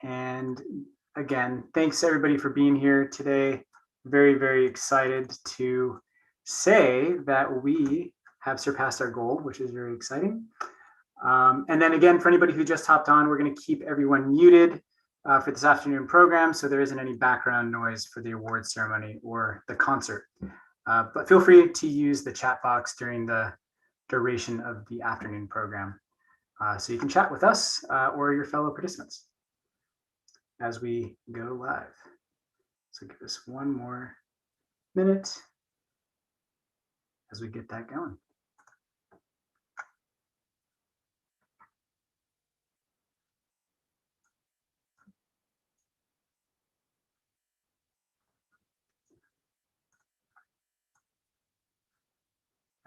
And again, thanks everybody for being here today. Very, very excited to say that we have surpassed our goal, which is very exciting. And then again, for anybody who just hopped on, we're going to keep everyone muted for this afternoon program, so there isn't any background noise for the awards ceremony or the concert. But feel free to use the chat box during the duration of the afternoon program. So you can chat with us or your fellow participants as we go live. So give us one more minute as we get that going.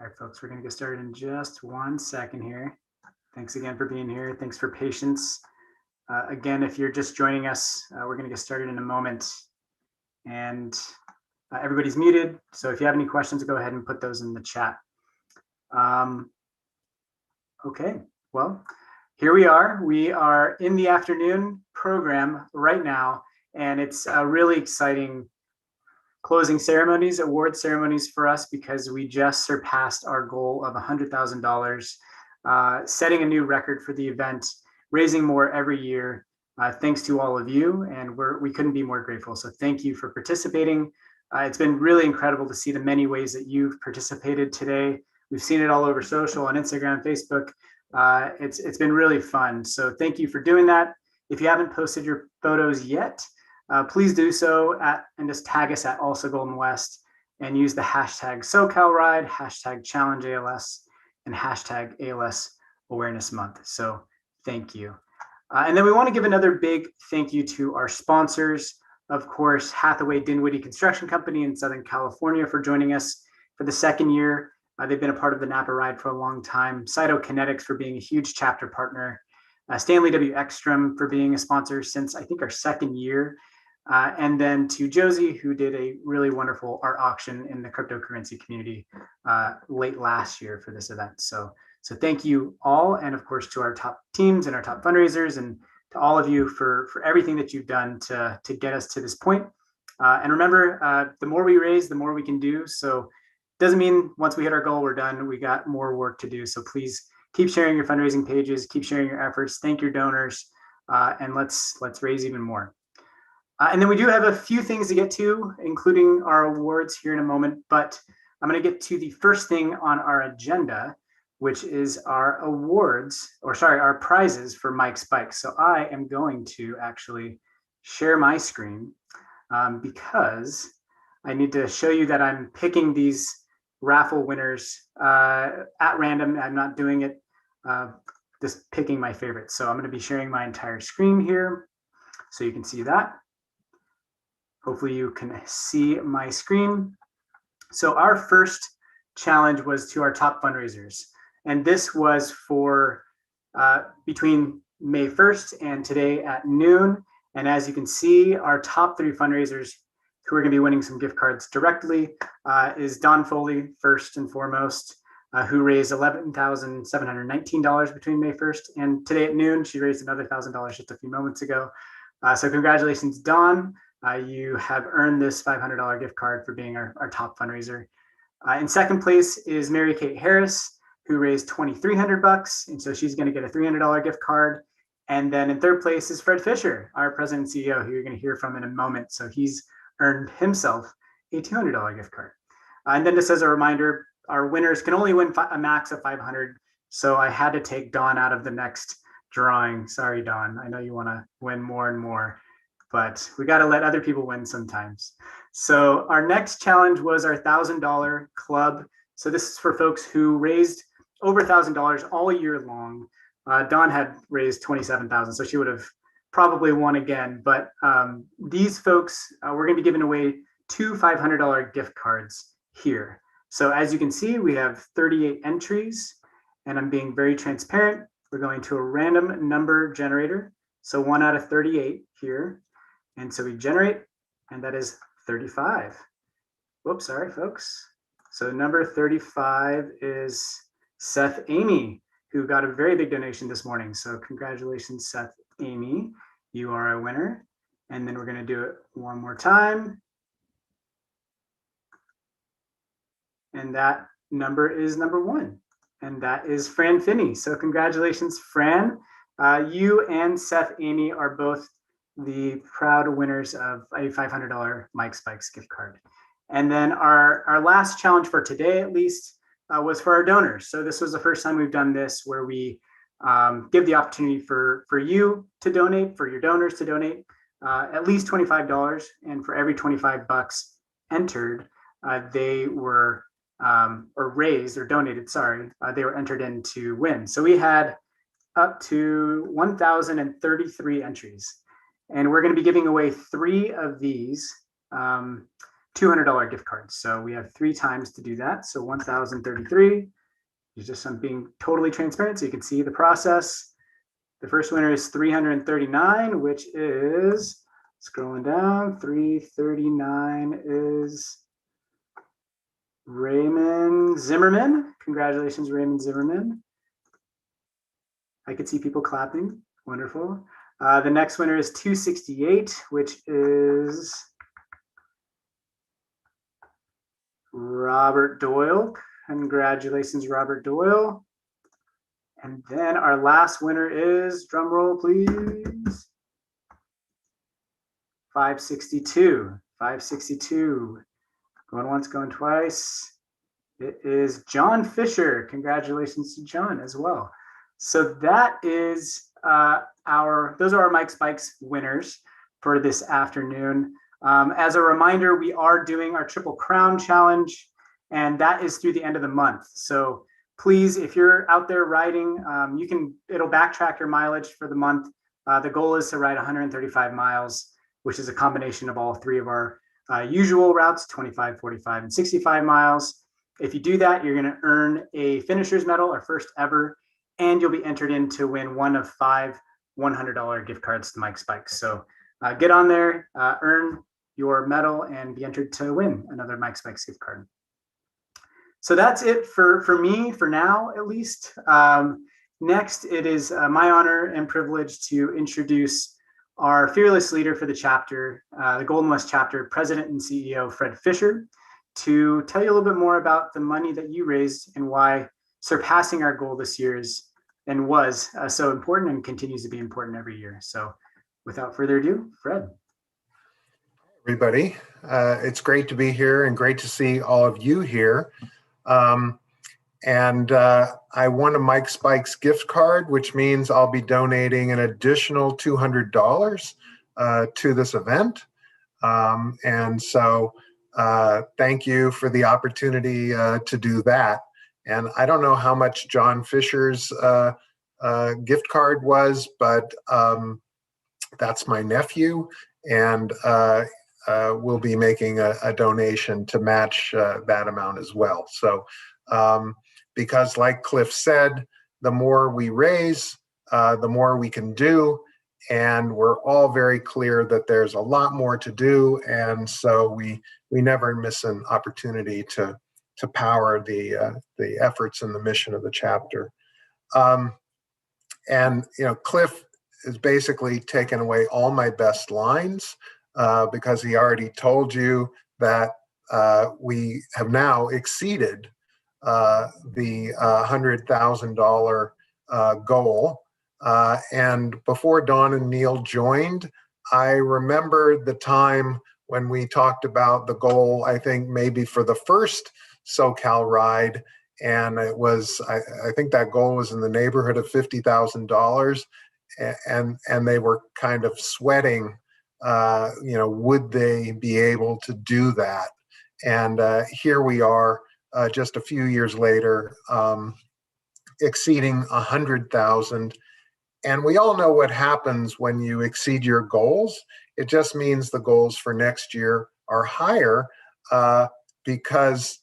All right, folks, we're going to get started in just 1 second here. Thanks again for being here. Thanks for patience. Again, if you're just joining us, we're going to get started in a moment. And everybody's muted. So if you have any questions, go ahead and put those in the chat. Okay, well, here we are. We are in the afternoon program right now, and it's a really exciting closing ceremonies, award ceremonies for us, because we just surpassed our goal of $100,000, setting a new record for the event, raising more every year, thanks to all of you, and we couldn't be more grateful. So thank you for participating. It's been really incredible to see the many ways that you've participated today. We've seen it all over social, on Instagram, Facebook. It's been really fun. So thank you for doing that. If you haven't posted your photos yet, please do so and just tag us at Also Golden West and use the hashtag SoCal Ride, hashtag Challenge ALS, and hashtag ALS Awareness Month. So thank you. And then we want to give another big thank you to our sponsors. Of course, Hathaway Dinwiddie Construction Company in Southern California for joining us for the second year. They've been a part of the Napa Ride for a long time. Cytokinetics for being a huge chapter partner. Stanley W. Ekstrom for being a sponsor since I think our second year. And then to Josie, who did a really wonderful art auction in the cryptocurrency community late last year for this event. So thank you all. And of course, to our top teams and our top fundraisers, and to all of you for everything that you've done to get us to this point. And remember, the more we raise, the more we can do. So it doesn't mean once we hit our goal, we're done. We got more work to do. So please keep sharing your fundraising pages, keep sharing your efforts, thank your donors, and let's raise even more. And then we do have a few things to get to, including our awards here in a moment, but I'm going to get to the first thing on our agenda, which is our awards, or sorry, our prizes for Mike's Bikes. So I am going to actually share my screen because I need to show you that I'm picking these raffle winners at random. I'm not doing it, just picking my favorites. So I'm going to be sharing my entire screen here so you can see that. Hopefully you can see my screen. So our first challenge was to our top fundraisers. And this was for between May 1st and today at noon. And as you can see, our top 3 fundraisers who are going to be winning some gift cards directly is Don Foley, first and foremost, who raised $11,719 between May 1st and today at noon. She raised another $1,000 just a few moments ago. So congratulations, Don. You have earned this $500 gift card for being our top fundraiser. In second place is Mary Kate Harris, who raised $2,300, and so she's going to get a $300 gift card. And then in third place is Fred Fisher, our president and CEO, who you're going to hear from in a moment. So he's earned himself a $200 gift card. And then just as a reminder, our winners can only win a max of $500. So I had to take Dawn out of the next drawing. Sorry, Dawn. I know you want to win more and more, but we got to let other people win sometimes. So our next challenge was our $1,000 club. So this is for folks who raised over $1,000 all year long. Dawn had raised $27,000, so she would have probably won again. But these folks, we're going to be giving away 2 $500 gift cards here. So as you can see, we have 38 entries, and I'm being very transparent. We're going to a random number generator. So 1 out of 38 here. And so we generate, and that is 35. Whoops, sorry, folks. So number 35 is Seth Amy, who got a very big donation this morning. So congratulations, Seth Amy. You are a winner. And then we're going to do it one more time. And that number is number 1. And that is Fran Finney. So congratulations, Fran. You and Seth Amy are both the proud winners of a $500 Mike Spikes gift card. And then our last challenge for today, at least, was for our donors. So this was the first time we've done this, where we give the opportunity for you to donate, for your donors to donate at least $25. And for every $25 entered, they were or raised or donated, sorry, they were entered in to win. So we had up to 1,033 entries. And we're going to be giving away 3 of these $200 gift cards. So we have 3 times to do that. So 1,033. Just I'm being totally transparent so you can see the process. The first winner is 339, which is, scrolling down, 339 is Raymond Zimmerman. Congratulations, Raymond Zimmerman. I could see people clapping. Wonderful. The next winner is 268, which is Robert Doyle. Congratulations, Robert Doyle. And then our last winner is, drum roll, please, 562. 562. Going once, going twice. It is John Fisher. Congratulations to John as well. So that is those are our Mike Spikes winners for this afternoon. As a reminder, we are doing our Triple Crown Challenge, and that is through the end of the month. So please, if you're out there riding, it'll backtrack your mileage for the month. The goal is to ride 135 miles, which is a combination of all 3 of our usual routes, 25, 45, and 65 miles. If you do that, you're going to earn a finisher's medal, our first ever, and you'll be entered in to win one of 5 $100 gift cards to Mike Spikes. So get on there, earn your medal, and be entered to win another Mike Spikes gift card. So that's it for me, for now at least. Next, it is my honor and privilege to introduce our fearless leader for the chapter, the Golden West chapter, President and CEO Fred Fisher, to tell you a little bit more about the money that you raised and why surpassing our goal this year was so important and continues to be important every year. So without further ado, Fred. Everybody, it's great to be here and great to see all of you here. I won a Mike Spikes gift card, which means I'll be donating an additional $200 to this event. Thank you for the opportunity to do that. And I don't know how much John Fisher's gift card was, but that's my nephew, and we'll be making a donation to match that amount as well. So because like Cliff said, the more we raise, the more we can do. And we're all very clear that there's a lot more to do. And so we never miss an opportunity to power the efforts and the mission of the chapter. Cliff has basically taken away all my best lines because he already told you that we have now exceeded the $100,000 goal. And before Don and Neil joined, I remember the time when we talked about the goal, I think maybe for the first SoCal Ride, and it was, I think that goal was in the neighborhood of $50,000, and they were kind of sweating, would they be able to do that? And here we are, just a few years later, exceeding 100,000. And we all know what happens when you exceed your goals. It just means the goals for next year are higher because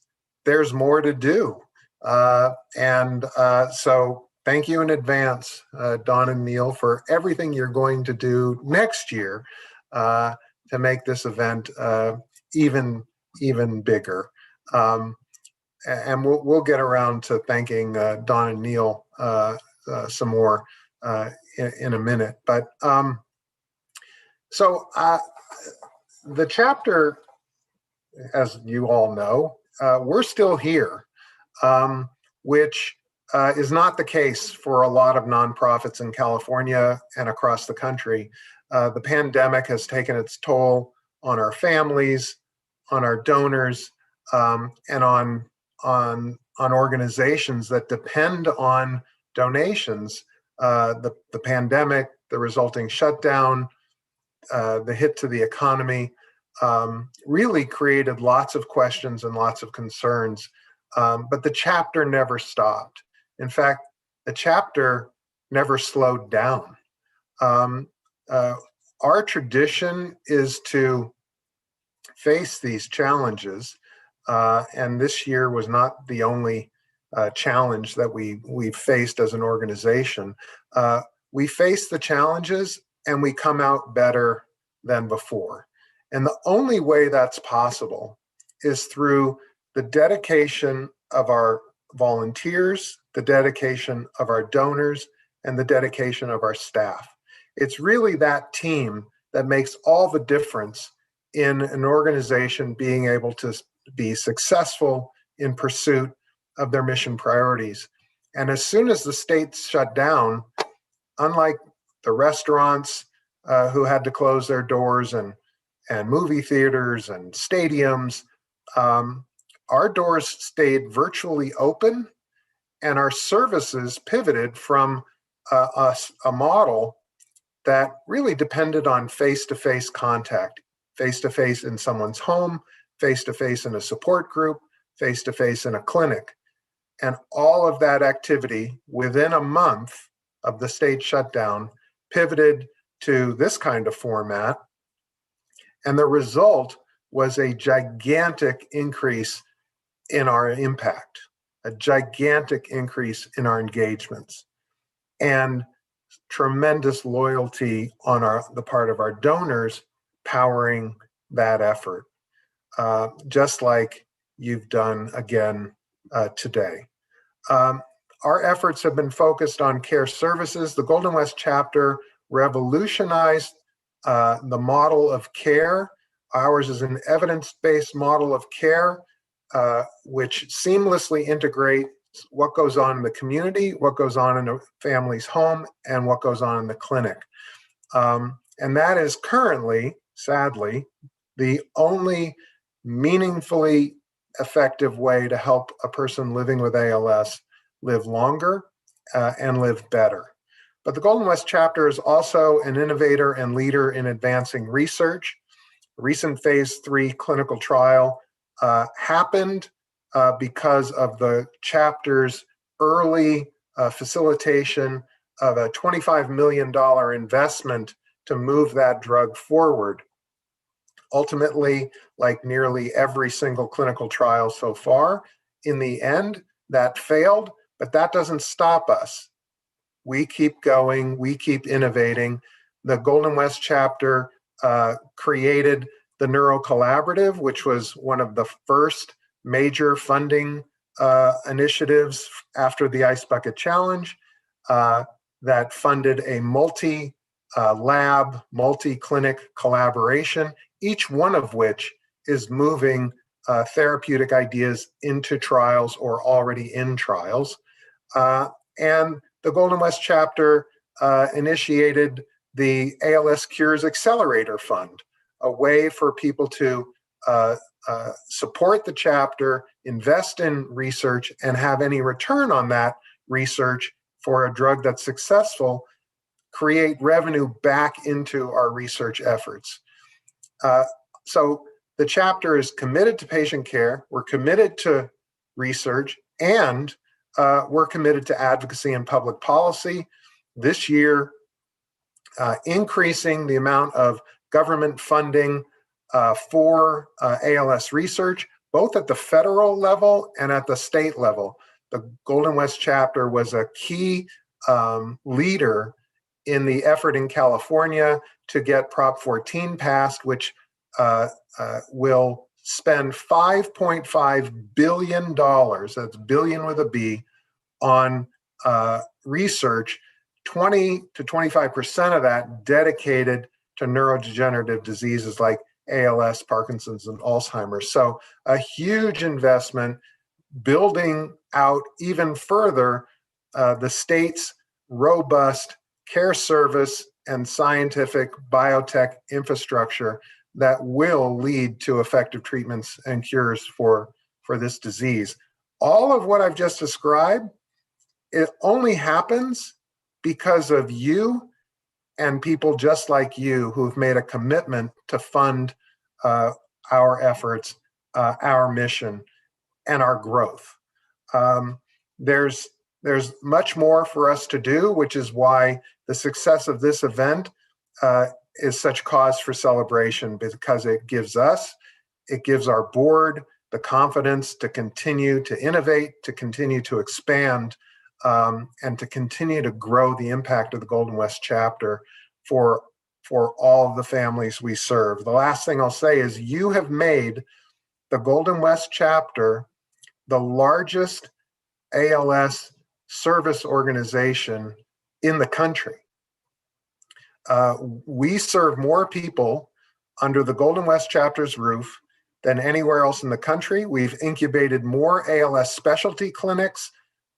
there's more to do. So thank you in advance, Don and Neil, for everything you're going to do next year to make this event even bigger. And we'll get around to thanking Don and Neil some more in a minute. But So the chapter, as you all know, we're still here, which is not the case for a lot of nonprofits in California and across the country. The pandemic has taken its toll on our families, on our donors, and on organizations that depend on donations. The pandemic, the resulting shutdown, the hit to the economy really created lots of questions and lots of concerns. But the chapter never stopped. In fact, the chapter never slowed down. Our tradition is to face these challenges, and this year was not the only challenge that we faced as an organization. We face the challenges and we come out better than before. And the only way that's possible is through the dedication of our volunteers, the dedication of our donors, and the dedication of our staff. It's really that team that makes all the difference in an organization being able to be successful in pursuit of their mission priorities. And as soon as the state shut down, unlike the restaurants who had to close their doors and movie theaters and stadiums, our doors stayed virtually open, and our services pivoted from a model that really depended on face-to-face contact, face-to-face in someone's home, face-to-face in a support group, face-to-face in a clinic. And all of that activity within a month of the state shutdown pivoted to this kind of format. And the result was a gigantic increase in our impact, a gigantic increase in our engagements, and tremendous loyalty on the part of our donors powering that effort, just like you've done again today. Our efforts have been focused on care services. The Golden West chapter revolutionized the model of care. Ours is an evidence-based model of care, which seamlessly integrates what goes on in the community, what goes on in a family's home, and what goes on in the clinic. And that is currently, sadly, the only meaningfully effective way to help a person living with ALS live longer and live better. But the Golden West chapter is also an innovator and leader in advancing research. A recent phase 3 clinical trial happened because of the chapter's early facilitation of a $25 million investment to move that drug forward. Ultimately, like nearly every single clinical trial so far, in the end, that failed, but that doesn't stop us. We keep going, we keep innovating. The Golden West chapter created the Neuro Collaborative, which was one of the first major funding initiatives after the Ice Bucket Challenge that funded a multi-lab, multi-clinic collaboration, each one of which is moving therapeutic ideas into trials or already in trials. And the Golden West chapter initiated the ALS Cures Accelerator Fund, a way for people to support the chapter, invest in research, and have any return on that research for a drug that's successful, create revenue back into our research efforts. So the chapter is committed to patient care, we're committed to research, and we're committed to advocacy and public policy. This year, increasing the amount of government funding for ALS research, both at the federal level and at the state level. The Golden West chapter was a key leader in the effort in California to get Prop 14 passed, which will spend $5.5 billion, that's billion with a B, on research, 20 to 25% of that dedicated to neurodegenerative diseases like ALS, Parkinson's, and Alzheimer's. So a huge investment building out even further the state's robust care service and scientific biotech infrastructure that will lead to effective treatments and cures for this disease. All of what I've just described, it only happens because of you and people just like you who've made a commitment to fund our efforts, our mission, and our growth. There's much more for us to do, which is why the success of this event is such cause for celebration, because it gives our board the confidence to continue to innovate, to continue to expand, and to continue to grow the impact of the Golden West chapter for all of the families we serve. The last thing I'll say is you have made the Golden West chapter the largest ALS service organization in the country. We serve more people under the Golden West chapter's roof than anywhere else in the country. We've incubated more ALS specialty clinics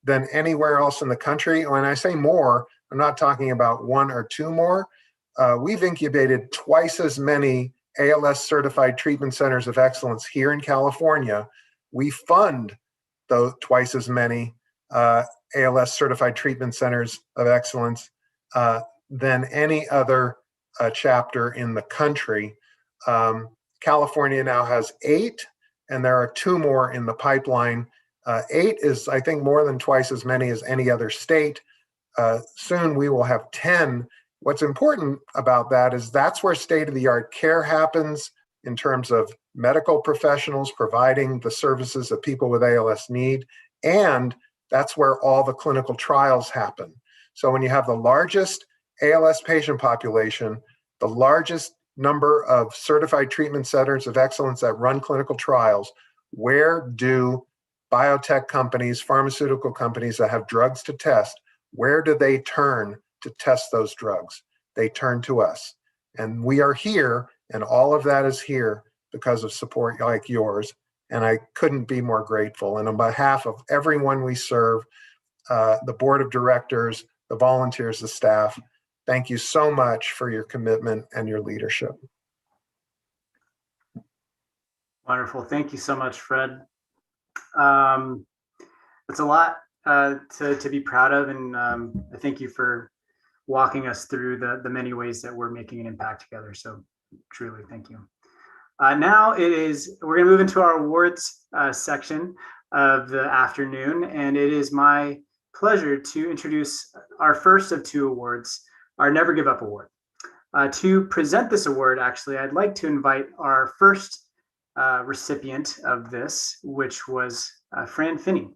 than anywhere else in the country. When I say more, I'm not talking about one or two more. We've incubated twice as many ALS certified treatment centers of excellence here in California. We fund those twice as many ALS certified treatment centers of excellence than any other chapter in the country. California now has 8, and there are 2 more in the pipeline. 8 is, I think, more than twice as many as any other state. Soon we will have 10. What's important about that is that's where state-of-the-art care happens in terms of medical professionals providing the services that people with ALS need, and that's where all the clinical trials happen. So when you have the largest ALS patient population, the largest number of certified treatment centers of excellence that run clinical trials, where do biotech companies, pharmaceutical companies that have drugs to test, where do they turn to test those drugs? They turn to us. And we are here, and all of that is here because of support like yours. And I couldn't be more grateful. And on behalf of everyone we serve, the board of directors, the volunteers, the staff, thank you so much for your commitment and your leadership. Wonderful. Thank you so much, Fred. It's a lot to be proud of, and I thank you for walking us through the many ways that we're making an impact together. So truly, thank you. Now we're going to move into our awards section of the afternoon, and it is my pleasure to introduce our first of 2 awards, our Never Give Up Award. To present this award, actually, I'd like to invite our first recipient of this, which was Fran Finney,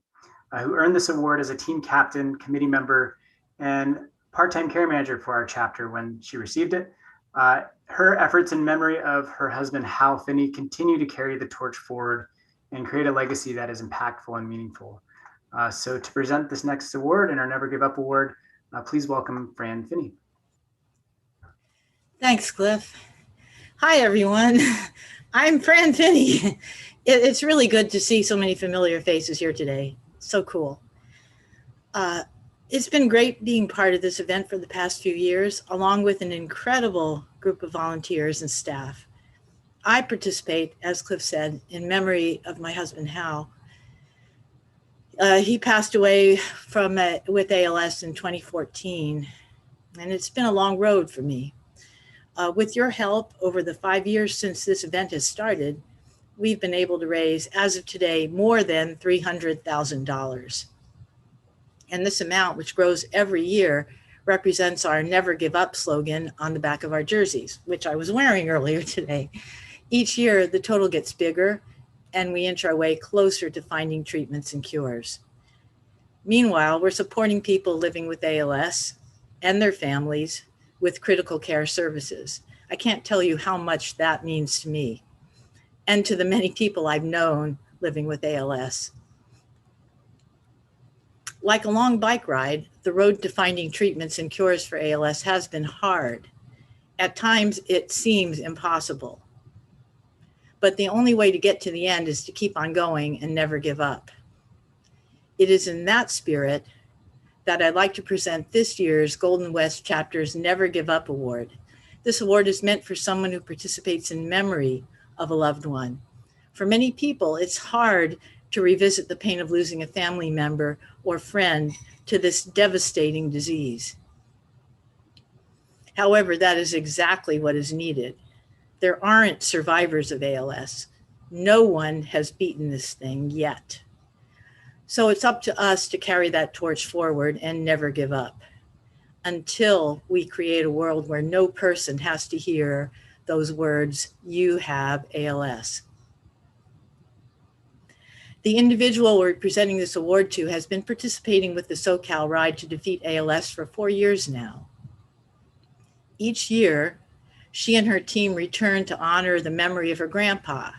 who earned this award as a team captain, committee member, and part-time care manager for our chapter when she received it. Her efforts in memory of her husband, Hal Finney, continue to carry the torch forward and create a legacy that is impactful and meaningful. So to present this next award and our Never Give Up Award, please welcome Fran Finney. Thanks, Cliff. Hi, everyone. I'm Fran Finney. It's really good to see so many familiar faces here today. So cool. It's been great being part of this event for the past few years, along with an incredible group of volunteers and staff. I participate, as Cliff said, in memory of my husband, Hal. He passed away with ALS in 2014, and it's been a long road for me. With your help, over the 5 years since this event has started, we've been able to raise, as of today, more than $300,000. And this amount, which grows every year, represents our Never Give Up slogan on the back of our jerseys, which I was wearing earlier today. Each year, the total gets bigger, and we inch our way closer to finding treatments and cures. Meanwhile, we're supporting people living with ALS and their families with critical care services. I can't tell you how much that means to me and to the many people I've known living with ALS. Like a long bike ride, the road to finding treatments and cures for ALS has been hard. At times, it seems impossible. But the only way to get to the end is to keep on going and never give up. It is in that spirit that I'd like to present this year's Golden West Chapter's Never Give Up Award. This award is meant for someone who participates in memory of a loved one. For many people, it's hard to revisit the pain of losing a family member or friend to this devastating disease. However, that is exactly what is needed. There aren't survivors of ALS. No one has beaten this thing yet. So it's up to us to carry that torch forward and never give up until we create a world where no person has to hear those words, "You have ALS." The individual we're presenting this award to has been participating with the SoCal Ride to defeat ALS for 4 years now. Each year, she and her team return to honor the memory of her grandpa.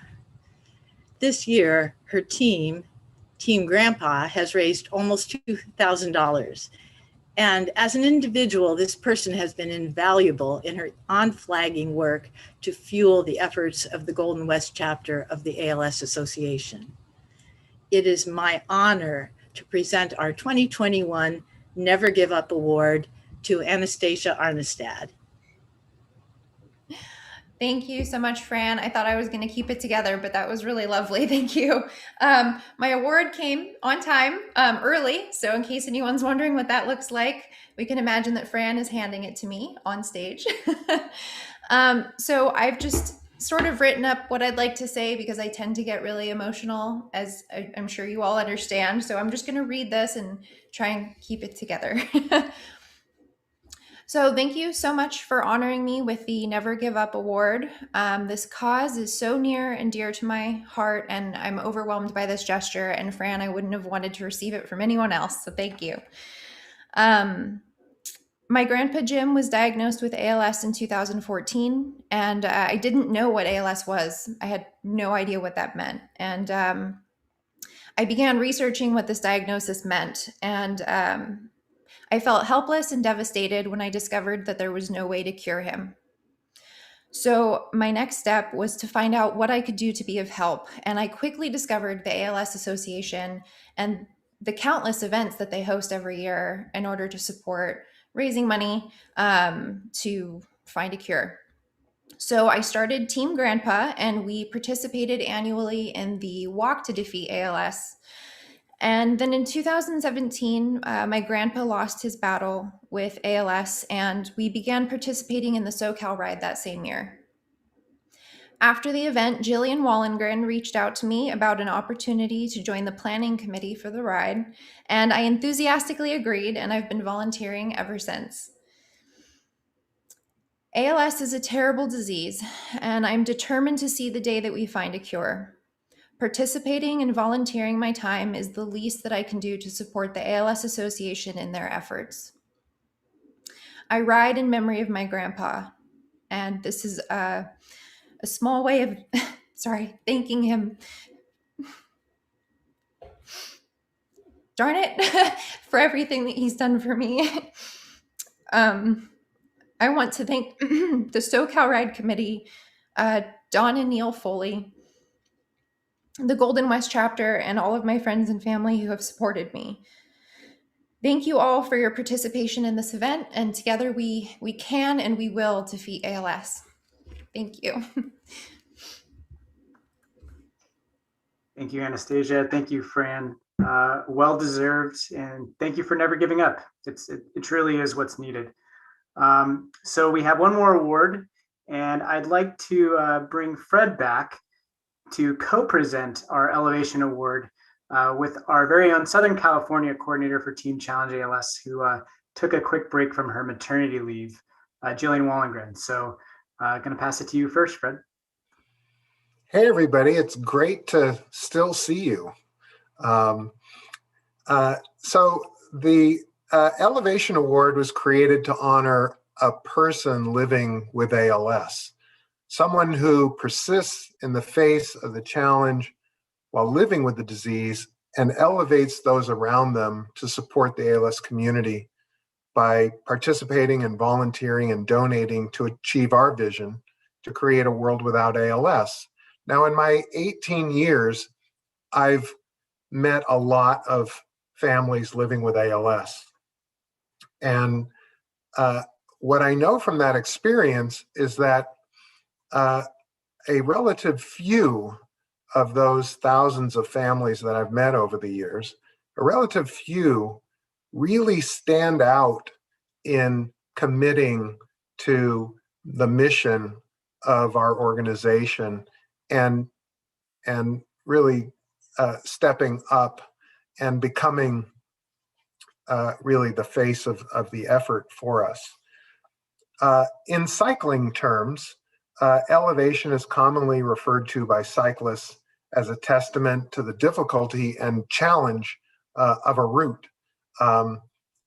This year, her Team Grandpa, has raised almost $2,000. And as an individual, this person has been invaluable in her unflagging work to fuel the efforts of the Golden West chapter of the ALS Association. It is my honor to present our 2021 Never Give Up Award to Anastasia Arnestad. Thank you so much, Fran. I thought I was going to keep it together, but that was really lovely. Thank you. My award came on time, early. So in case anyone's wondering what that looks like, we can imagine that Fran is handing it to me on stage. So I've just sort of written up what I'd like to say because I tend to get really emotional, as I'm sure you all understand. So I'm just going to read this and try and keep it together. So thank you so much for honoring me with the Never Give Up Award. This cause is so near and dear to my heart, and I'm overwhelmed by this gesture. And Fran, I wouldn't have wanted to receive it from anyone else, so thank you. My grandpa Jim was diagnosed with ALS in 2014, and I didn't know what ALS was. I had no idea what that meant. And I began researching what this diagnosis meant, and I felt helpless and devastated when I discovered that there was no way to cure him. So my next step was to find out what I could do to be of help. And I quickly discovered the ALS Association and the countless events that they host every year in order to support raising money to find a cure. So I started Team Grandpa, and we participated annually in the Walk to Defeat ALS. And then in 2017, my grandpa lost his battle with ALS, and we began participating in the SoCal Ride that same year. After the event, Jillian Wallengren reached out to me about an opportunity to join the planning committee for the ride, and I enthusiastically agreed, and I've been volunteering ever since. ALS is a terrible disease, and I'm determined to see the day that we find a cure. Participating and volunteering my time is the least that I can do to support the ALS Association in their efforts. I ride in memory of my grandpa, and this is a small way of, thanking him. Darn it, for everything that he's done for me. I want to thank the SoCal Ride Committee, Don and Neil Foley, the Golden West chapter, and all of my friends and family who have supported me. Thank you all for your participation in this event, and together we can and we will defeat ALS. Thank you. Thank you, Anastasia. Thank you, Fran. Well-deserved, and thank you for never giving up. It truly is what's needed. So we have one more award, and I'd like to bring Fred back to co-present our Elevation Award with our very own Southern California coordinator for Team Challenge ALS, who took a quick break from her maternity leave, Jillian Wallengren. So going to pass it to you first, Fred. Hey, everybody. It's great to still see you. So the Elevation Award was created to honor a person living with ALS. Someone who persists in the face of the challenge while living with the disease and elevates those around them to support the ALS community by participating and volunteering and donating to achieve our vision to create a world without ALS. Now, in my 18 years, I've met a lot of families living with ALS. And what I know from that experience is that a relative few of those thousands of families that I've met over the years, a relative few really stand out in committing to the mission of our organization and really stepping up and becoming really the face of the effort for us. In cycling terms, elevation is commonly referred to by cyclists as a testament to the difficulty and challenge of a route.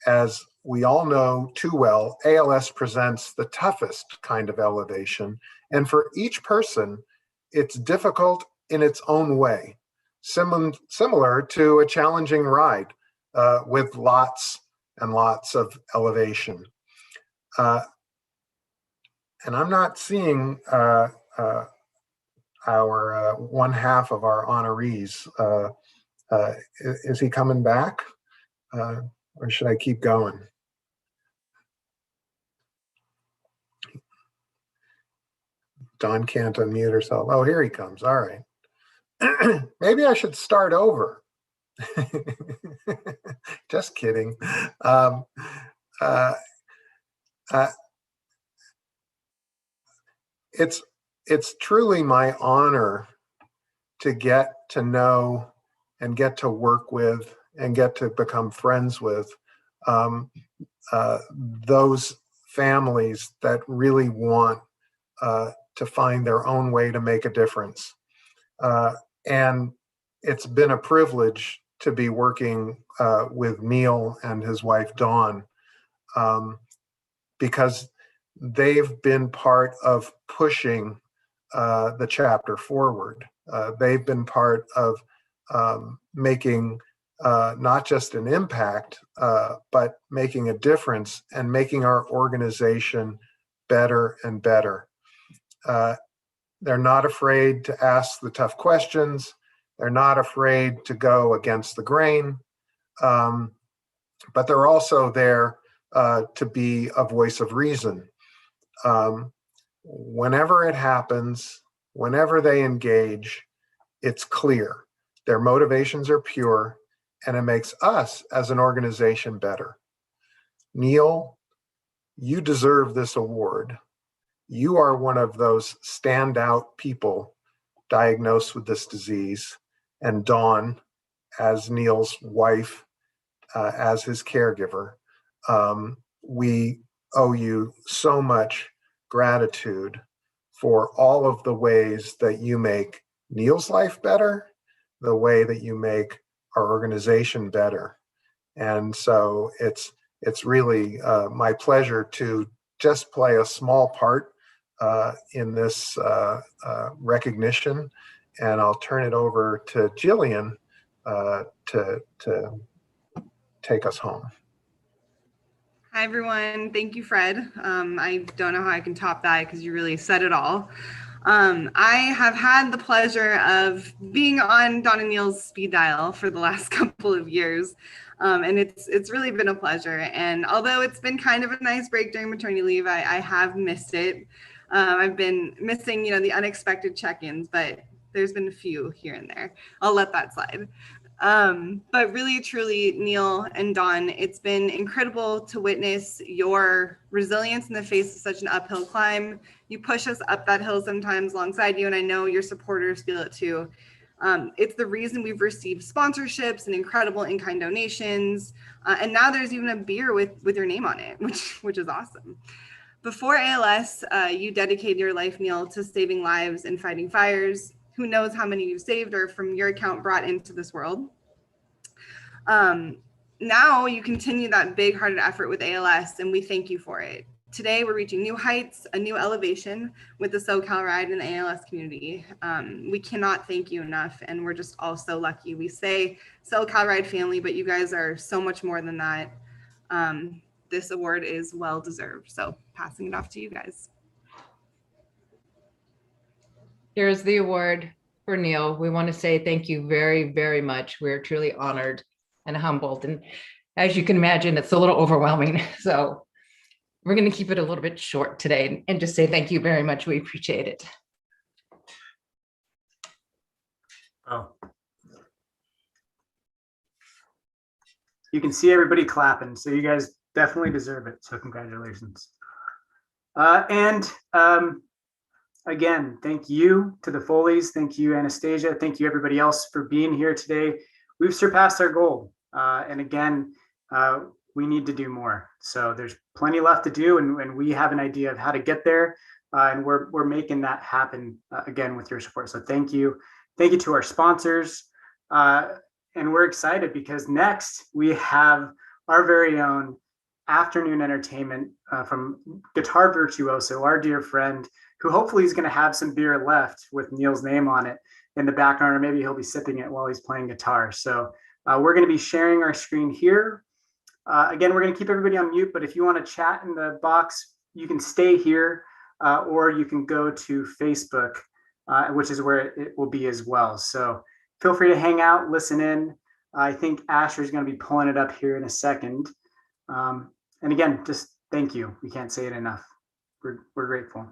As we all know too well, ALS presents the toughest kind of elevation, and for each person, it's difficult in its own way, similar to a challenging ride with lots and lots of elevation. And I'm not seeing our one half of our honorees. Is he coming back? Or should I keep going? Dawn can't unmute herself. Oh, here he comes. All right. Maybe I should start over. Just kidding. It's truly my honor to get to know and get to work with and get to become friends with those families that really want to find their own way to make a difference. And it's been a privilege to be working with Neil and his wife, Dawn, because they've been part of pushing the chapter forward. They've been part of making not just an impact, but making a difference and making our organization better and better. They're not afraid to ask the tough questions. They're not afraid to go against the grain, but they're also there to be a voice of reason. Whenever it happens, whenever they engage, it's clear. Their motivations are pure, and it makes us as an organization better. Neil, you deserve this award. You are one of those standout people diagnosed with this disease, and Dawn, as Neil's wife, as his caregiver, we owe you so much gratitude for all of the ways that you make Neil's life better, the way that you make our organization better. And so it's really my pleasure to just play a small part in this recognition. And I'll turn it over to Jillian to take us home. Hi, everyone. Thank you, Fred. I don't know how I can top that because you really said it all. I have had the pleasure of being on Dawn and Neil's speed dial for the last couple of years. And it's really been a pleasure. And although it's been kind of a nice break during maternity leave, I have missed it. I've been missing, the unexpected check-ins, but there's been a few here and there. I'll let that slide. But really, truly, Neil and Dawn, it's been incredible to witness your resilience in the face of such an uphill climb. You push us up that hill sometimes alongside you, and I know your supporters feel it too. It's the reason we've received sponsorships and incredible in-kind donations. And now there's even a beer with your name on it, which is awesome. Before ALS, you dedicated your life, Neil, to saving lives and fighting fires. Who knows how many you've saved or from your account brought into this world. Now you continue that big-hearted effort with ALS, and we thank you for it. Today, we're reaching new heights, a new elevation with the SoCal Ride and the ALS community. We cannot thank you enough, and we're just all so lucky. We say SoCal Ride family, but you guys are so much more than that. this award is well deserved. So passing it off to you guys. Here's the award for Neil. We want to say thank you very, very much. We're truly honored and humbled. And as you can imagine, it's a little overwhelming. So we're going to keep it a little bit short today and just say thank you very much. We appreciate it. Oh. You can see everybody clapping, so you guys definitely deserve it. So congratulations. Again, thank you to the Foleys. Thank you, Anastasia. Thank you, everybody else, for being here today. We've surpassed our goal. And again, we need to do more. So there's plenty left to do, and we have an idea of how to get there. And we're making that happen again with your support. So thank you. Thank you to our sponsors. And we're excited because next we have our very own afternoon entertainment from guitar virtuoso, our dear friend, who hopefully is going to have some beer left with Neil's name on it in the background, or maybe he'll be sipping it while he's playing guitar. So we're going to be sharing our screen here. Again, we're going to keep everybody on mute, but if you want to chat in the box, you can stay here, or you can go to Facebook, which is where it will be as well. So feel free to hang out, listen in. I think Asher is going to be pulling it up here in a second. And again, just thank you. We can't say it enough. We're grateful.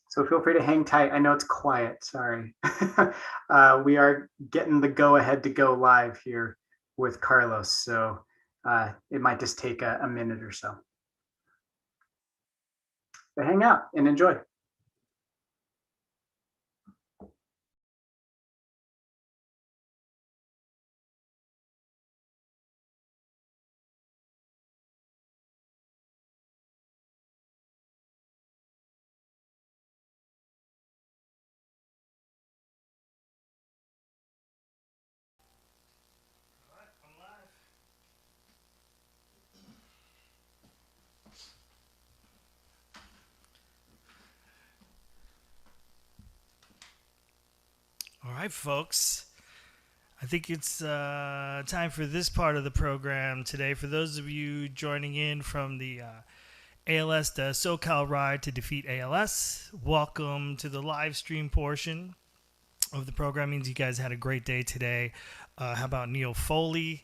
So feel free to hang tight. I know it's quiet, sorry. We are getting the go ahead to go live here with Carlos. So it might just take a minute or so. But hang out and enjoy. All right, folks. I think it's time for this part of the program today. For those of you joining in from the ALS, the SoCal Ride to Defeat ALS, welcome to the live stream portion of the program. Means you guys had a great day today. How about Neil Foley?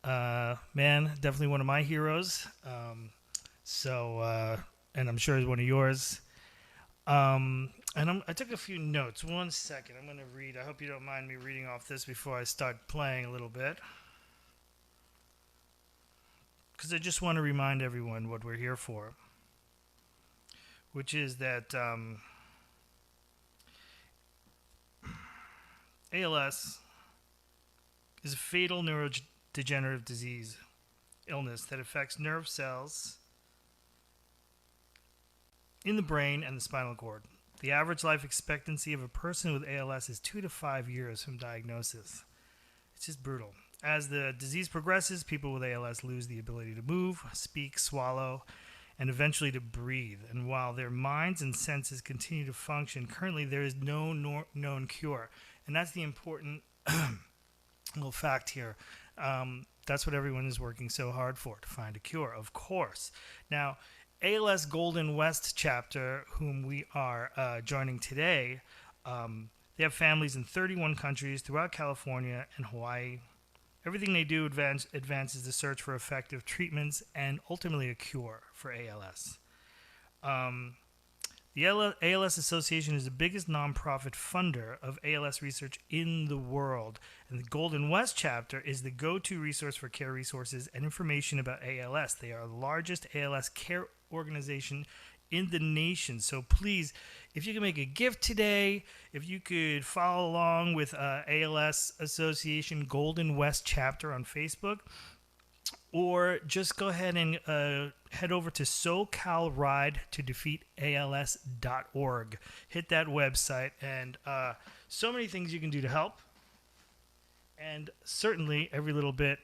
Man, definitely one of my heroes. And I'm sure he's one of yours. I took a few notes. 1 second. I'm going to read. I hope you don't mind me reading off this before I start playing a little bit. Because I just want to remind everyone what we're here for. Which is that ALS is a fatal neurodegenerative disease, illness that affects nerve cells in the brain and the spinal cord. The average life expectancy of a person with ALS is 2 to 5 years from diagnosis. It's just brutal. As the disease progresses, people with ALS lose the ability to move, speak, swallow, and eventually to breathe. And while their minds and senses continue to function, currently there is no known cure. And that's the important little fact here. That's what everyone is working so hard for, to find a cure, of course. Now, ALS Golden West chapter, whom we are joining today, they have families in 31 countries throughout California and Hawaii. Everything they do advances the search for effective treatments and ultimately a cure for ALS. The ALS Association is the biggest nonprofit funder of ALS research in the world, and the Golden West chapter is the go-to resource for care resources and information about ALS. They are the largest ALS care organization in the nation. So please, if you can make a gift today, if you could follow along with ALS Association Golden West chapter on Facebook, or just go ahead and head over to SoCal Ride to defeat ALS.org. Hit that website, and so many things you can do to help. And certainly every little bit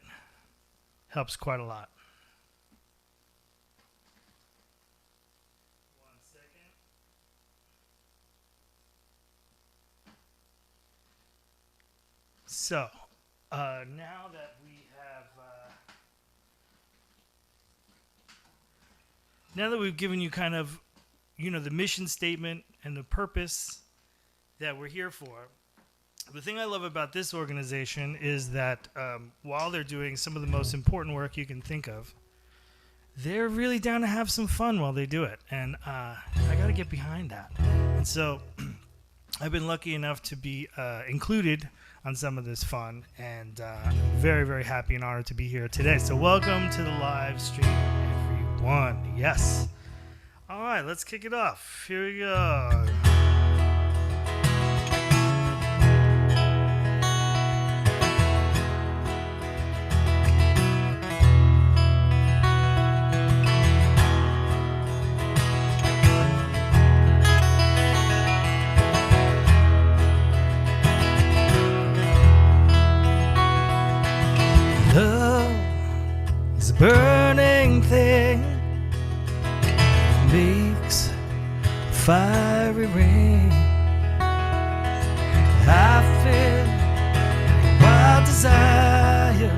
helps quite a lot. One second. So, now that we have, now that we've given you kind of, the mission statement and the purpose that we're here for, the thing I love about this organization is that while they're doing some of the most important work you can think of, they're really down to have some fun while they do it. And I got to get behind that. And so I've been lucky enough to be included on some of this fun, and very, very happy and honored to be here today. So welcome to the live stream, everyone. Yes. All right, let's kick it off. Here we go. Burning thing makes fiery rain. I feel wild desire.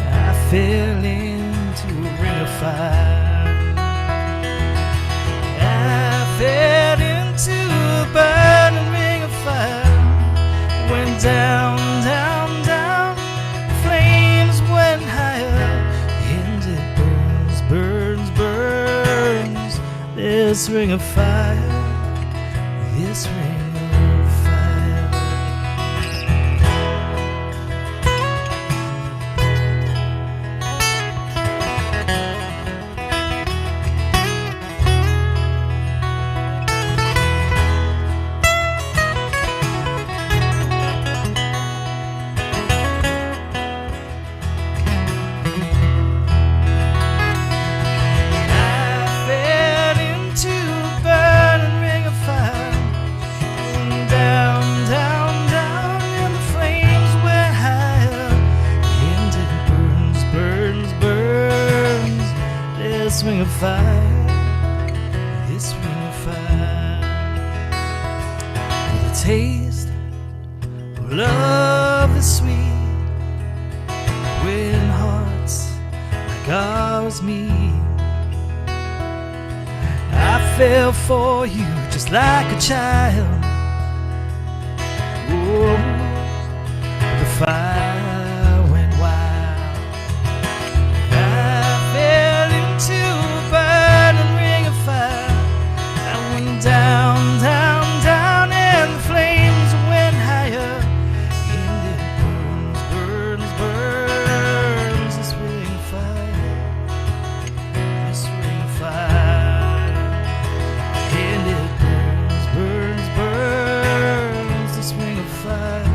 I fell into a ring of fire. I fell into a burning ring of fire. Went down, down, down. Flames went higher. Burns, burns, this ring of fire, this ring of fire. This ring of fire, this ring of fire, with a taste of love that's sweet, when hearts like ours meet. I fell for you just like a child. Oh, the fire went wild. I fell into a burning ring of fire. I went down, down, down, and the flames went higher. And it burns, burns, burns, this ring of fire, this ring of fire. And it burns, burns, burns, this ring of fire,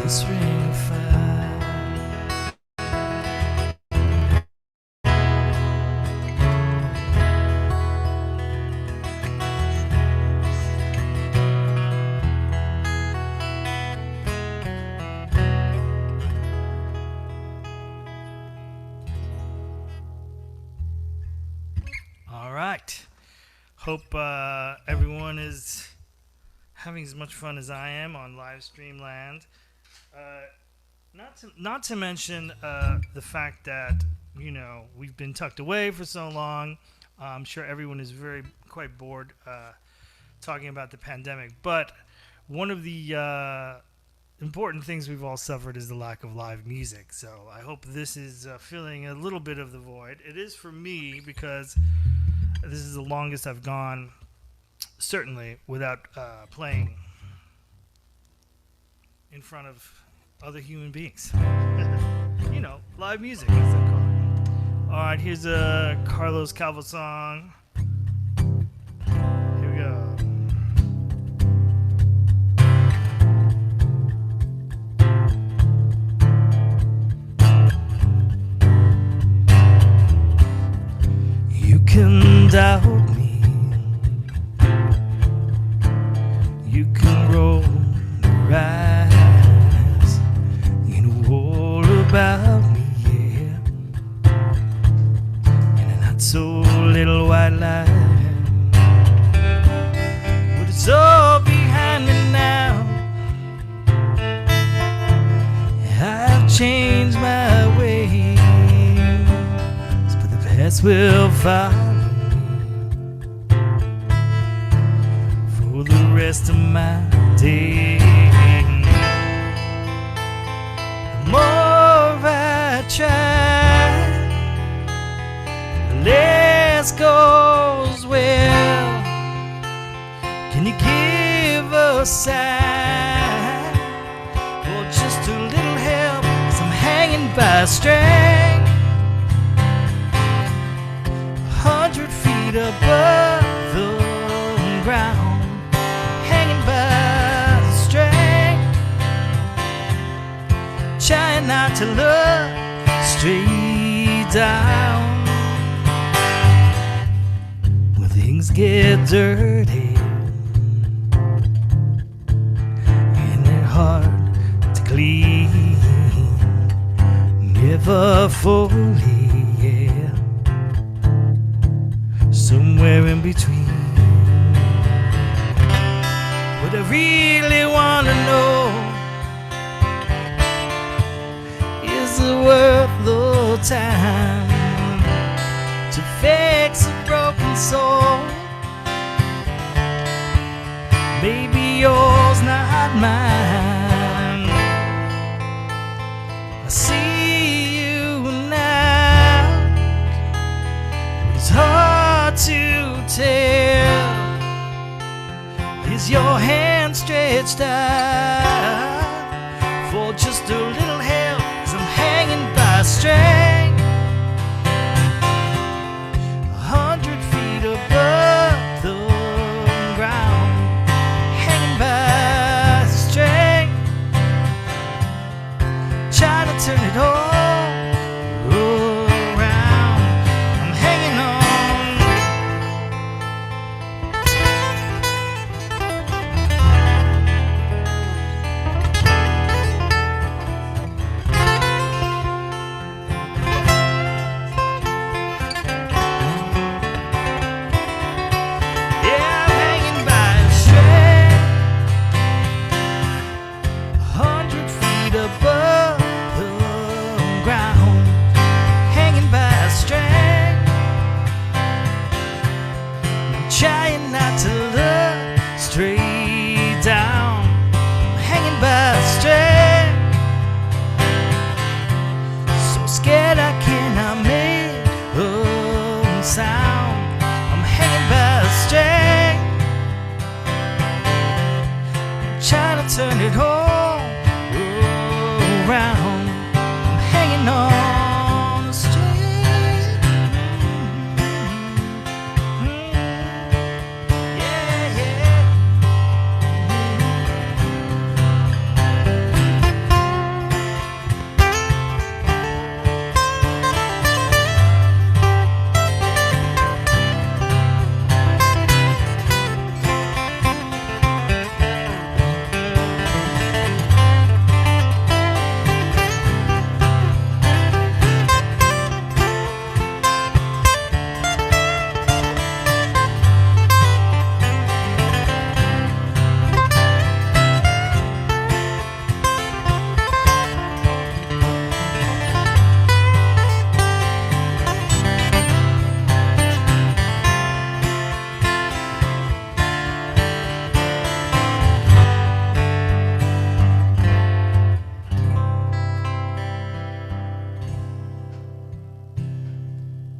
this ring of fire. All right. Hope everyone is having as much fun as I am on live stream land. Not to mention the fact that, you know, we've been tucked away for so long. I'm sure everyone is quite bored talking about the pandemic. But one of the important things we've all suffered is the lack of live music. So I hope this is filling a little bit of the void. It is for me, because this is the longest I've gone, certainly, without playing in front of other human beings. You know, live music, as they call it. All right, here's a Carlos Calvo song. Here we go. best will follow for the rest of my days. The more I try, the less goes well. Can you give a sign or just a little help? 'Cause I'm hanging by a string, 100 feet above the ground, hanging by a string, trying not to look straight down. When things get dirty and they're hard to clean, never fully, yeah, somewhere in between. What I really want to know is it worth the time to fix a broken soul? Maybe yours, not mine. I see you now, it's hard to tell. Is your hand stretched out for just a little help? 'Cause I'm hanging by a string, 100 feet above the ground, hanging by a string, trying to turn it all around. I'm hanging on. Yeah, I'm hanging by a string, 100 feet above the ground, hanging by a string, trying not to look straight down. I'm hanging by a string, so scared I cannot make a sound. I'm hanging by a string, trying to turn it all around. I'm hanging on a string. Yeah, yeah.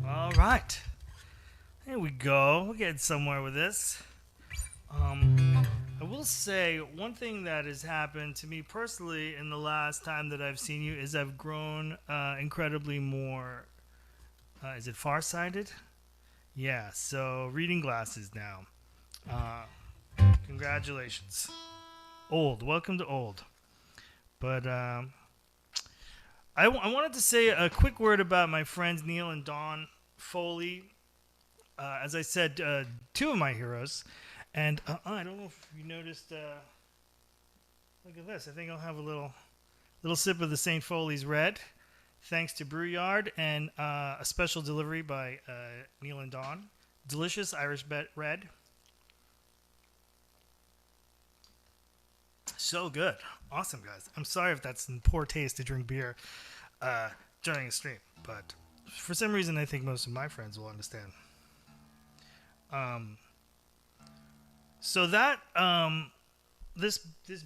All right. There we go. We're getting somewhere with this. I will say one thing that has happened to me personally in the last time that I've seen you is I've grown incredibly more. Is it farsighted? Yeah, so reading glasses now. Congratulations. Old. Welcome to old. But I wanted to say a quick word about my friends Neil and Dawn Foley. As I said, two of my heroes. And I don't know if you noticed. Look at this. I think I'll have a little sip of the St. Foley's Red, thanks to Brewyard, and a special delivery by Neil and Dawn. Delicious Irish red. So good. Awesome, guys. I'm sorry if that's in poor taste to drink beer during a stream, but For some reason, I think most of my friends will understand. So that this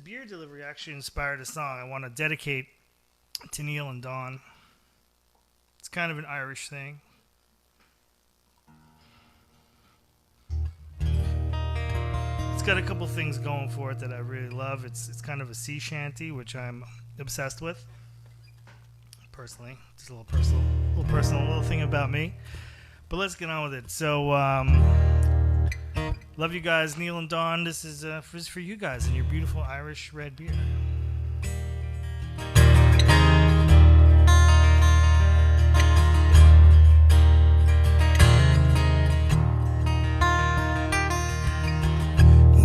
beer delivery actually inspired a song I want to dedicate to Neil and Dawn. It's kind of an Irish thing. It's got a couple things going for it that I really love. It's kind of a sea shanty, which I'm obsessed with. Personally, just a little personal thing about me. But let's get on with it. So, love you guys, Neil and Dawn. This is for you guys and your beautiful Irish red beer.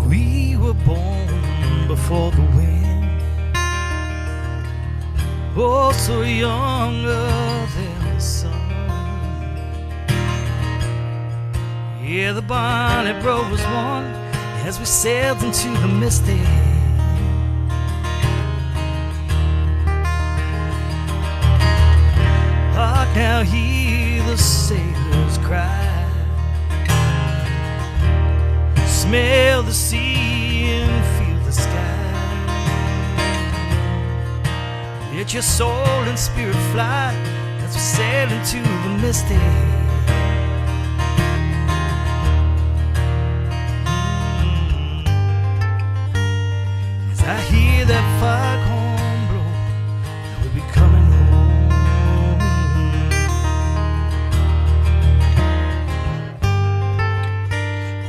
We were born before the wind, oh, so younger than the sun. Yeah, the bonnet road was one as we sailed into the misty. Hark now, hear the sailors cry. Smell the sea and feel the sky. Let your soul and spirit fly as we sail into the misty. I hear that foghorn blow, and we'll be coming home.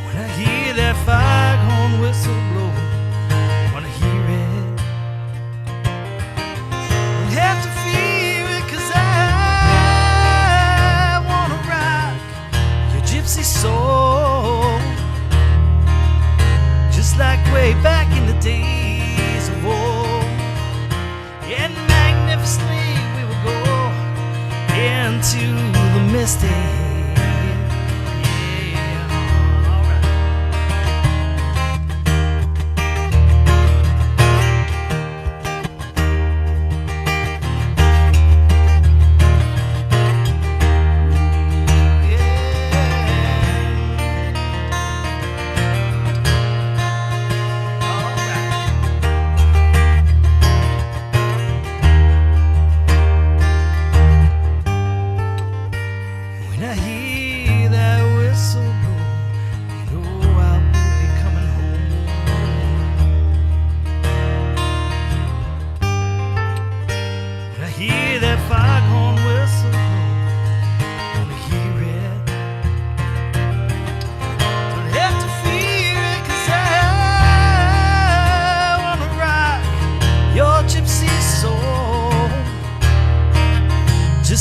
When I hear that foghorn whistle blow, I wanna hear it. Don't have to fear it, 'cause I wanna rock your gypsy soul, just like way back in the day. And magnificently we will go into the misty. Yeah, alright.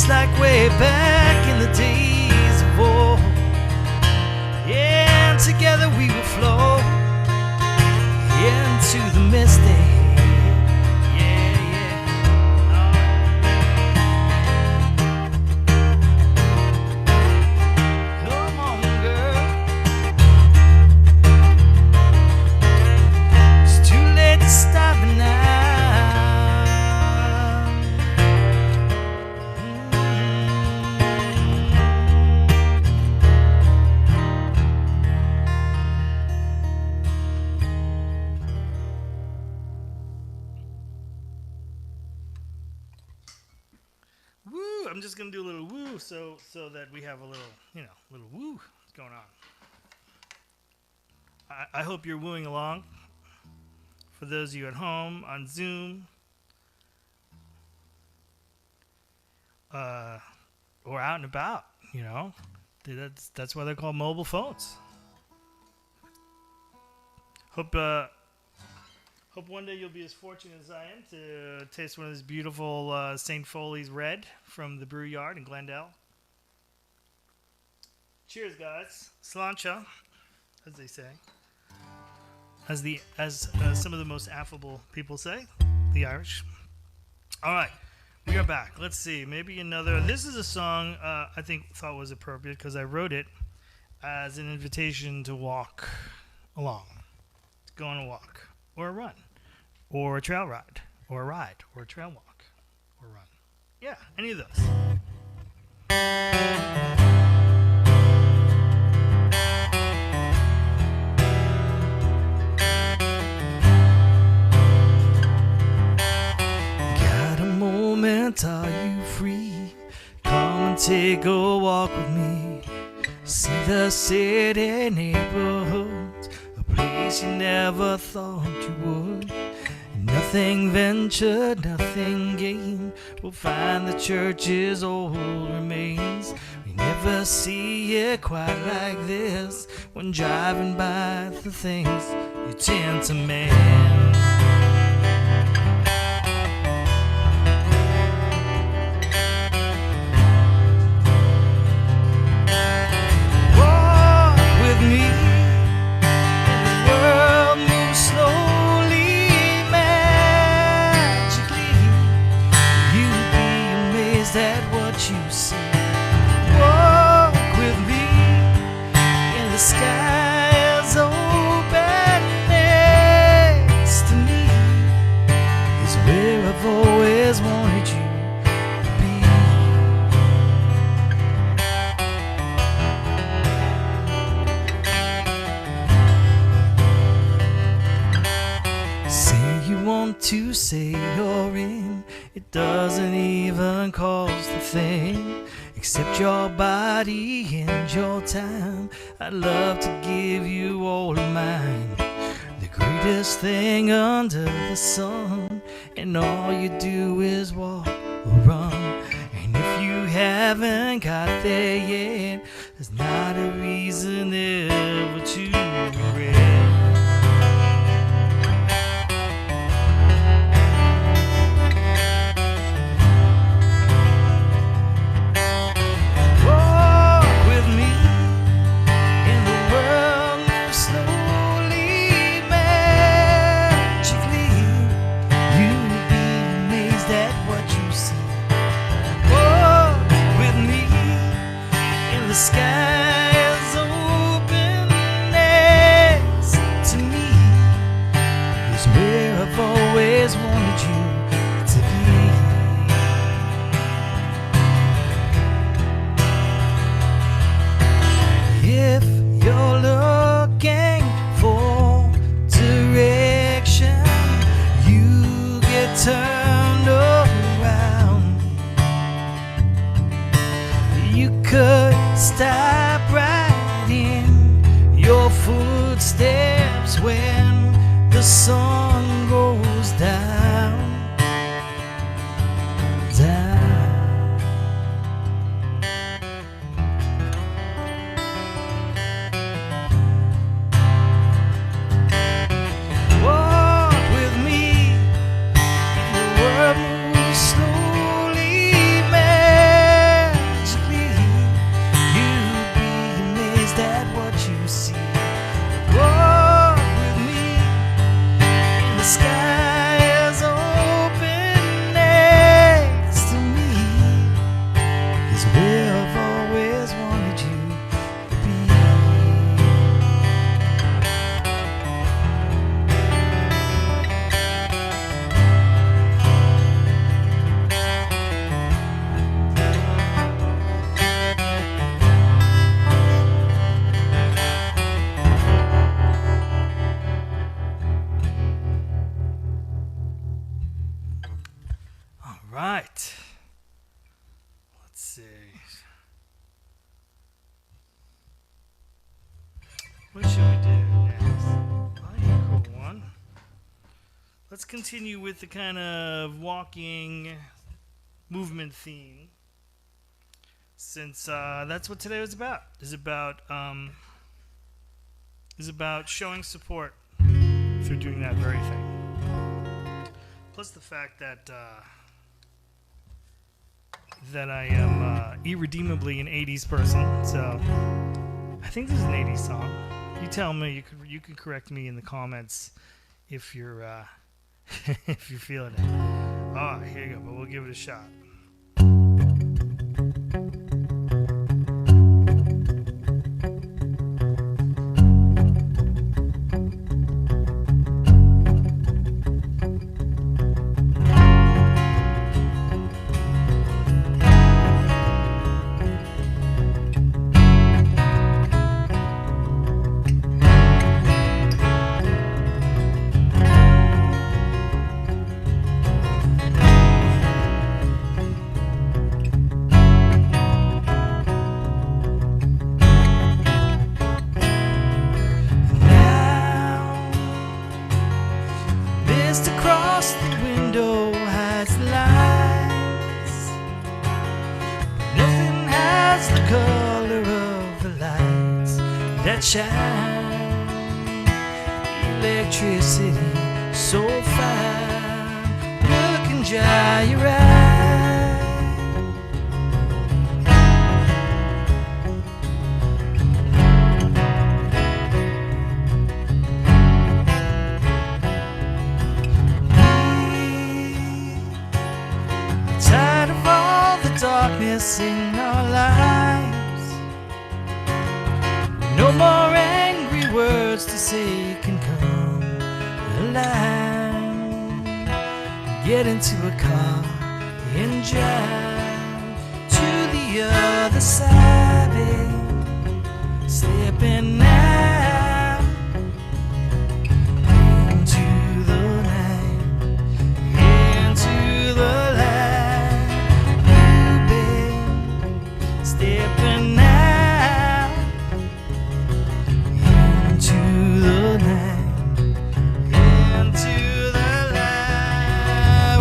Like way back in the days of old. Yeah, and together we will flow into the misty. Yeah, yeah. Come on, girl. It's too late to stop it now. I'm just gonna do a little woo so that we have a little, little woo going on. I hope you're wooing along. For those of you at home on Zoom, or out and about, that's why they're called mobile phones. Hope one day you'll be as fortunate as I am to taste one of this beautiful St. Foley's Red from the Brew Yard in Glendale. Cheers, guys. Sláinte, as they say. As some of the most affable people say, the Irish. All right, we are back. Let's see, maybe another. This is a song I thought was appropriate because I wrote it as an invitation to walk along, to go on a walk or a run. Or a trail ride, or a trail walk, or run. Yeah, any of those. Got a moment, are you free? Come and take a walk with me. See the city neighborhoods, a place you never thought you would. Nothing ventured, nothing gained. We'll find the church's old remains. We never see it quite like this when driving by the things you tend to man. To say you're in, it doesn't even cost a thing, except your body and your time. I'd love to give you all of mine, the greatest thing under the sun, and all you do is walk or run. And if you haven't got there yet, there's not a reason ever to regret. Stop right in your footsteps when the sun goes down, down. Walk with me, the world moves slowly, magically. That what you see. Walk with me, and the sky is open next to me, is where I've always wanted you to be. Right. Let's see. What should we do next? Cool one. Let's continue with the kind of walking movement theme, since that's what today was about. Is about showing support through doing that very thing. Plus the fact that I am irredeemably an 80s person, so I think this is an 80s song. You tell me. You could correct me in the comments if you're if you're feeling it. Oh, here you go. But we'll give it a shot. Just across the window hides the lights. Nothing has the color of the lights that shine. Electricity so fine, look and dry your eyes. Tired of all the darkness in our lives. No more angry words to say can come alive. Get into a car and drive to the other side, babe. Slipping out into the night, into the light. You, babe, stepping out into the night, into the light.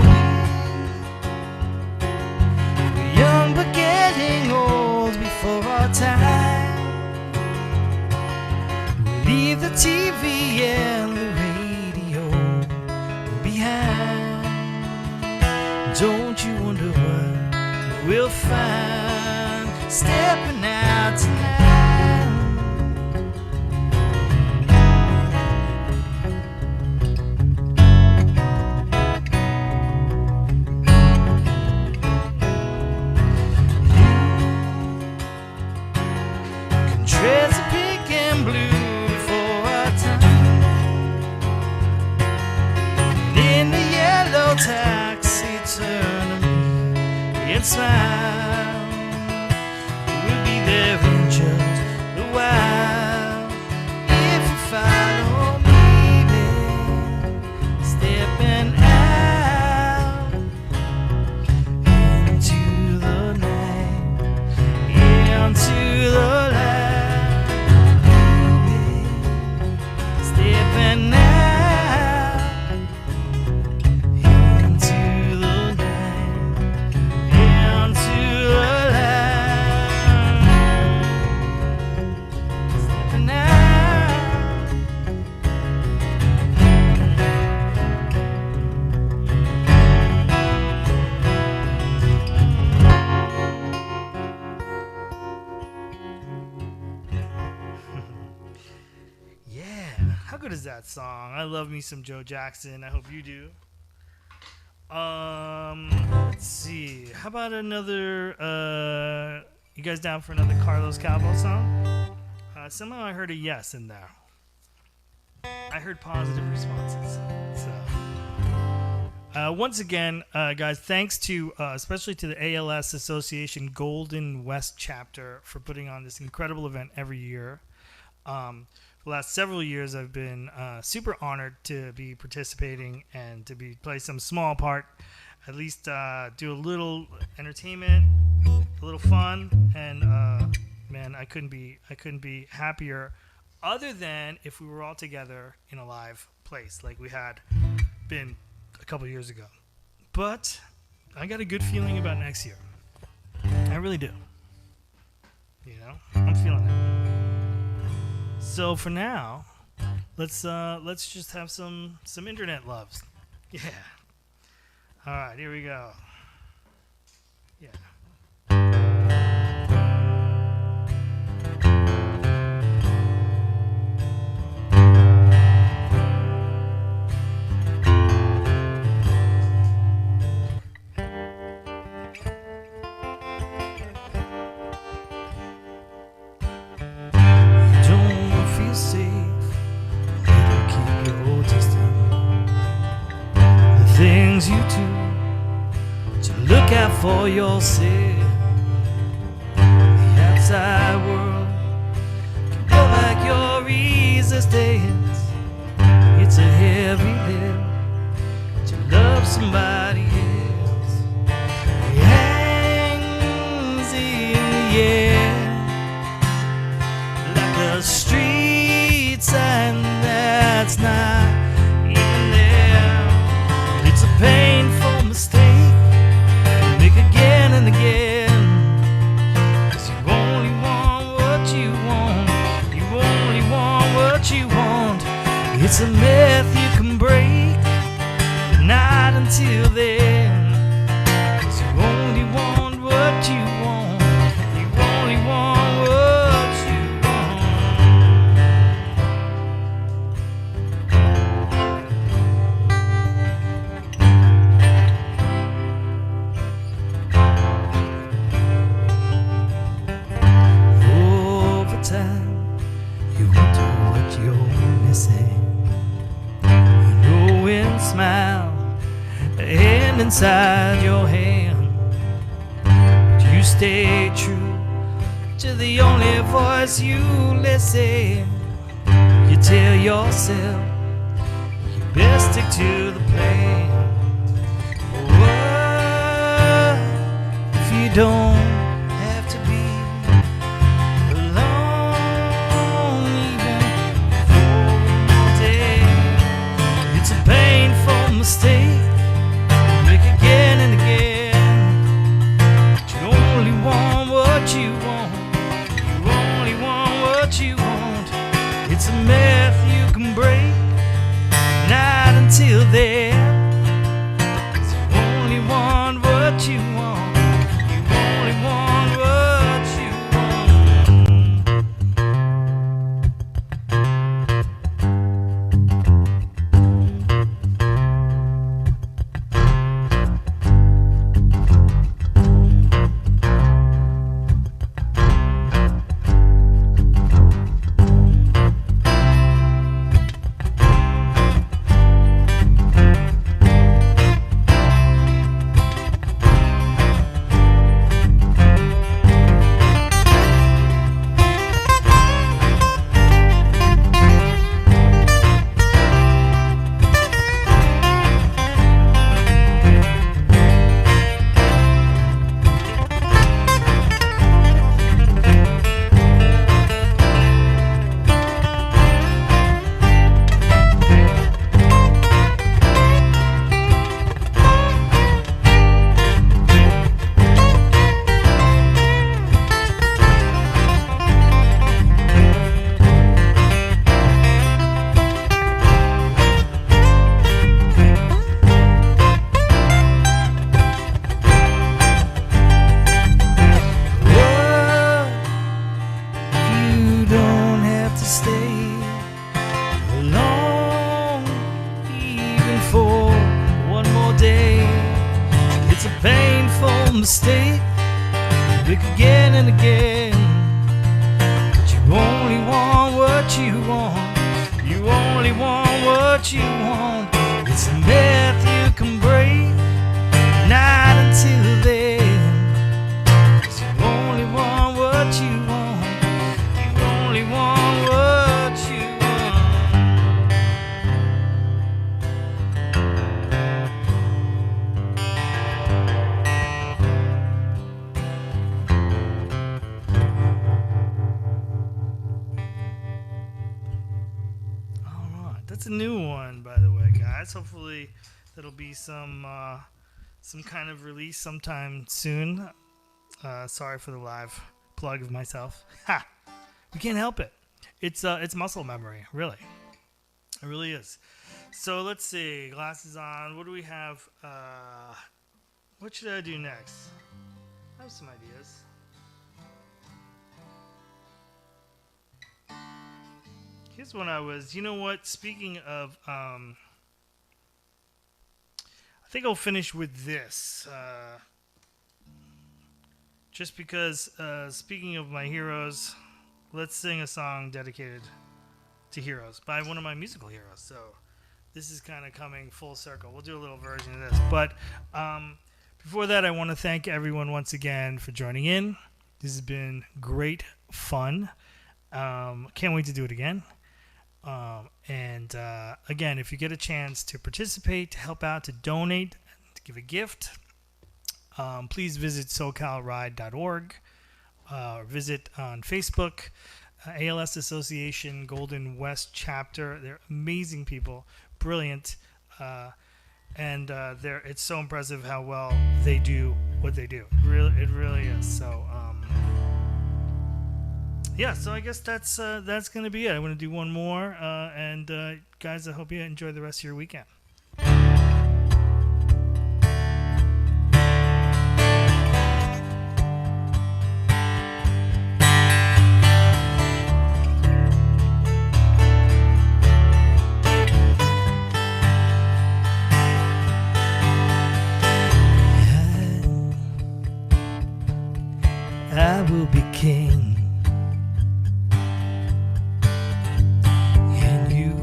We're young but getting old before our time. We leave the TV and the radio behind. Don't you wonder what we'll find stepping out tonight? Treads are pink and blue before our time. And in the yellow taxi, turn to me and smile. We'll be there in just a while. If you follow me, babe, stepping out into the night, into the light. Stepping out into the night, into the light. Stepping out. Yeah, how good is that song? I love me some Joe Jackson. I hope you do. Let's see. How about another? You guys down for another Carlos Calvo song? Somehow I heard a yes in there. I heard positive responses. So, once again, guys, thanks to especially to the ALS Association Golden West chapter for putting on this incredible event every year. For the last several years, I've been super honored to be participating and to play some small part, at least do a little entertainment, a little fun, and man, I couldn't be happier. Other than if we were all together in a live place like we had been a couple years ago. But I got a good feeling about next year. I really do. You know, I'm feeling it. So for now, let's just have some internet loves. Yeah. All right, here we go. Yeah. Things you do to look out for yourself. The outside world can go like your resistance. It's a heavy lift to love somebody else. It hangs in the air like a street sign that's not even there. It's a myth you can break, but not until then. 'Cause you only want what you want. You only want what you want. Over time, you wonder what you're missing. You know when smile and inside your hand, but you stay true to the only voice you listen. You tell yourself you best stick to the plan. What if you don't have to be alone even for one day? It's a painful mistake you make again and again. But you only want what you want. You only want what you want. It's a myth you can break, not until then. 'Cause you only want what you want. You only want what you want. You don't have to stay alone even for one more day. It's a painful mistake you make again and again. But you only want what you want. You only want what you want. It's a myth you can break, not until then. 'Cause you only want what you want. You only want what you want. All right, that's a new one, by the way, guys. Hopefully, that'll be some kind of release sometime soon. Sorry for the live plug of myself. Ha! We can't help it. It's muscle memory, really. It really is. So let's see. Glasses on. What do we have? What should I do next? I have some ideas. Here's one I was. You know what? Speaking of, I think I'll finish with this. Just because, speaking of my heroes, let's sing a song dedicated to heroes by one of my musical heroes. So this is kind of coming full circle. We'll do a little version of this. But before that, I want to thank everyone once again for joining in. This has been great fun. Can't wait to do it again. And again, if you get a chance to participate, to help out, to donate, to give a gift, please visit SoCalRide.org. Visit on Facebook, ALS Association Golden West Chapter. They're amazing people, brilliant, and it's so impressive how well they do what they do. It really is. So yeah, so I guess that's gonna be it. I want to do one more, and guys, I hope you enjoy the rest of your weekend. I will be king, and you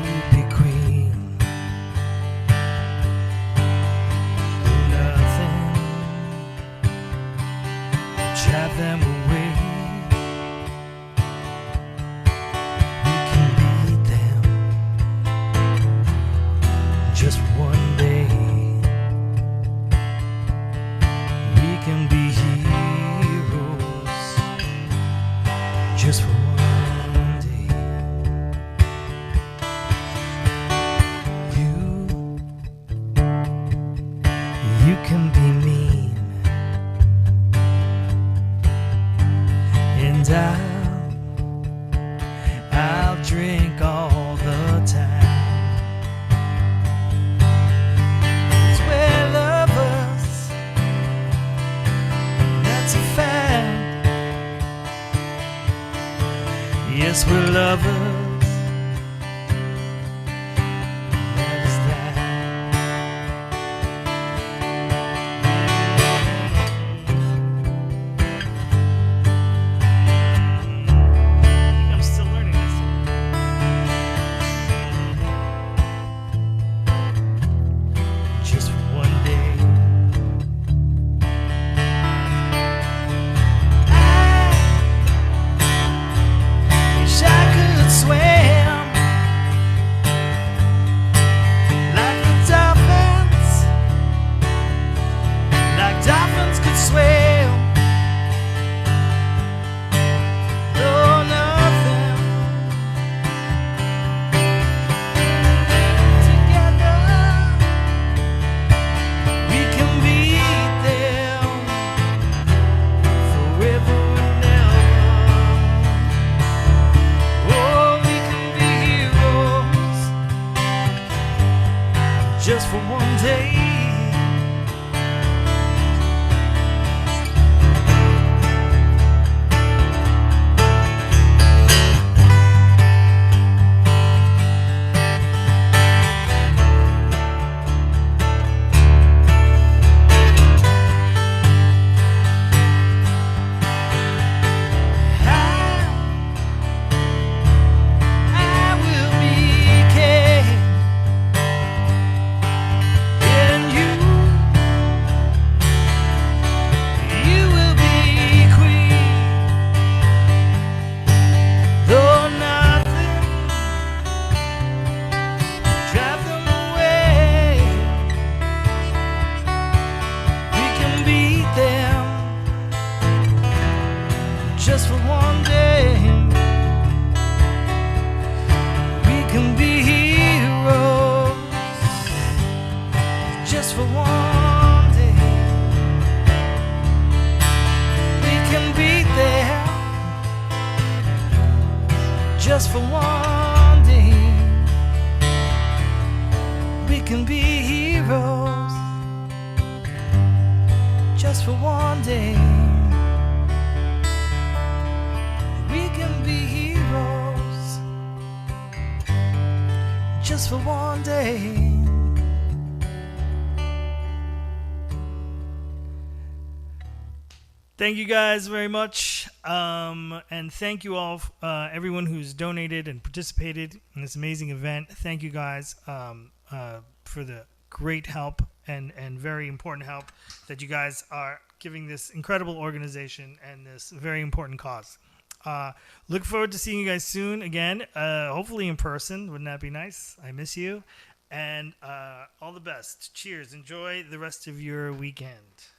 will be queen. Nothing will drive them away. We can beat them just one day. We can be heroes just for one day. You can be mean, and I'll drink all the time. 'Cause we're lovers, that's a fact. Yes, we're lovers. That is that. I'm still learning this. Just for one day. Wish I could swim like the dolphins, like dolphins could swim. Oh, nothing. Together we can beat them forever and ever. Oh, we can be heroes just for one day. I will be king, and you will be queen. Though nothing drive them away, we can beat them just for one day. We can be heroes just for one day. We can beat them just for one day. We can be heroes just for one day. We can be heroes just for one day. Thank you guys very much. And thank you all, everyone who's donated and participated in this amazing event. Thank you guys for the great help and very important help that you guys are giving this incredible organization and this very important cause. Look forward to seeing you guys soon again, hopefully in person. Wouldn't that be nice? I miss you. And all the best. Cheers. Enjoy the rest of your weekend.